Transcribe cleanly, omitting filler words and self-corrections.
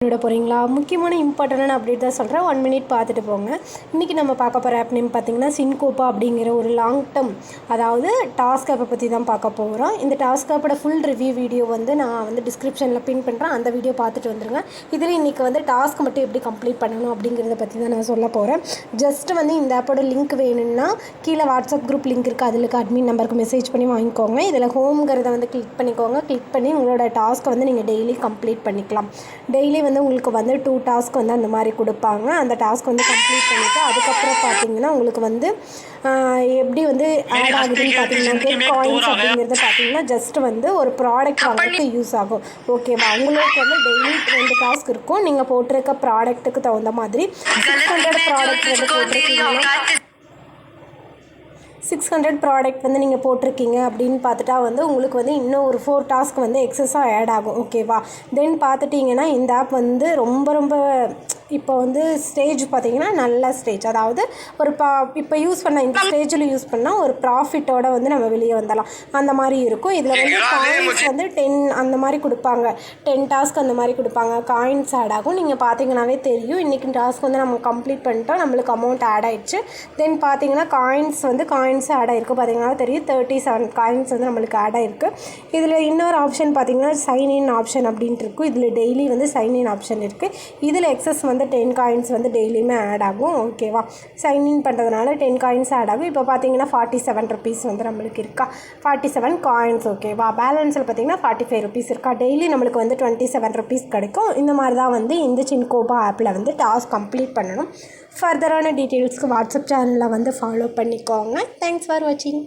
விட போகிறீங்களா? முக்கியமான இம்பார்ட்டண்டான அப்டேட் தான் சொல்கிறேன். 1 மினிட் பார்த்துட்டு போங்க. இன்றைக்கி நம்ம பார்க்க போகிற ஆப் நேம் பார்த்திங்கன்னா சின்கோப்பா அப்படிங்கிற ஒரு லாங் டேர்ம் அதாவது டாஸ்க் ஆப்பை பற்றி தான் பார்க்க போகிறோம். இந்த டாஸ்க் ஆப்போட ஃபுல் ரிவ்யூ வீடியோ நான் டிஸ்கிரிப்ஷனில் பின் பண்ணுறேன். அந்த வீடியோ பார்த்துட்டு வந்துருங்க. இதில் இன்றைக்கி டாஸ்க் மட்டும் எப்படி கம்ப்ளீட் பண்ணணும் அப்படிங்கிறத பற்றி தான் நான் சொல்ல போகிறேன். ஜஸ்ட் இந்த ஆப்போட லிங்க் வேணும்னா கீழே வாட்ஸ்அப் குரூப் லிங்க் இருக்குது. அதில் அட்மின் நம்பருக்கு மெசேஜ் பண்ணி வாங்கிக்கோங்க. இதில் ஹோம்ங்கிறத கிளிக் பண்ணிக்கோங்க. கிளிக் பண்ணி உங்களோட டாஸ்க்கை நீங்கள் டெய்லி கம்ப்ளீட் பண்ணிக்கலாம். டெய்லி உங்களுக்கு 2 டாஸ்க் அந்த மாதிரி கொடுப்பாங்க. அந்த டாஸ்க் கம்ப்ளீட் பண்ணிவிட்டு அதுக்கப்புறம் பார்த்தீங்கன்னா உங்களுக்கு எப்படி ஆட் ஆகுதுன்னு பார்த்தீங்கன்னா கெட் காயின்ஸ் அப்படிங்கிறது பார்த்தீங்கன்னா ஜஸ்ட் ஒரு ப்ராடக்ட் வாங்குறதுக்கு யூஸ் ஆகும். ஓகேவா? உங்களுக்கு டெய்லி 2 டாஸ்க் இருக்கும். நீங்கள் போட்டிருக்க ப்ராடக்ட்டுக்கு தகுந்த மாதிரி 600 ப்ராடக்ட் போட்டிருக்கீங்கன்னா 600 ப்ராடக்ட் நீங்கள் போட்டிருக்கீங்க அப்படின்னு பார்த்துட்டா உங்களுக்கு இன்னும் ஒரு 4 டாஸ்க் எக்ஸஸாக ஆட் ஆகும். ஓகேவா? தென் பார்த்துட்டிங்கன்னா இந்த ஆப் ரொம்ப இப்போ ஸ்டேஜ் பார்த்திங்கன்னா நல்ல ஸ்டேஜ், அதாவது ஒரு இப்போ யூஸ் பண்ண இந்த ஸ்டேஜில் யூஸ் பண்ணால் ஒரு ப்ராஃபிட்டோடு நம்ம வெளியே வந்துடலாம். அந்த மாதிரி இருக்கும். இதில் காயின்ஸ் 10 அந்த மாதிரி கொடுப்பாங்க. 10 டாஸ்க் அந்த மாதிரி கொடுப்பாங்க. காயின்ஸ் ஆட் ஆகும். நீங்கள் பார்த்தீங்கன்னாவே தெரியும். இன்றைக்கி டாஸ்க் நம்ம கம்ப்ளீட் பண்ணிட்டோம். நம்மளுக்கு அமௌண்ட் ஆட் ஆகிடுச்சு. தென் பார்த்தீங்கன்னா காயின்ஸ் ஆட் ஆகிருக்கு. பார்த்தீங்கன்னா தெரியும் 37 காயின்ஸ் நம்மளுக்கு ஆட் ஆகிருக்கு. இதில் இன்னொரு ஆப்ஷன் பார்த்தீங்கன்னா சைன் இன் ஆப்ஷன் அப்படின்ட்டு இருக்கும். இதில் டெய்லி சைன் இன் ஆப்ஷன் இருக்குது. இதில் எக்ஸஸ் 10 காயின்ஸ் டெய்லியுமே ஆட் ஆகும். ஓகேவா? சைன் இன் பண்ணுறதுனால 10 காயின்ஸ் ஆட் ஆகும். இப்போ பார்த்தீங்கன்னா 47 ருபீஸ் நம்மளுக்கு இருக்கா, 47 காயின்ஸ். ஓகேவா? பேலன்ஸில் பார்த்தீங்கன்னா 45 ருபீஸ் இருக்கா. டெய்லி நம்மளுக்கு 27 ருபீஸ் கிடைக்கும். இந்த மாதிரி தான் இந்த சின்கோப்பா ஆப்பில் டாஸ்க் கம்ப்ளீட் பண்ணணும். ஃபர்தரான டீட்டெயில்ஸ்க்கு வாட்ஸ்அப் சேனலில் ஃபாலோ பண்ணிக்கோங்க. தேங்க்ஸ் ஃபார் வாட்சிங்.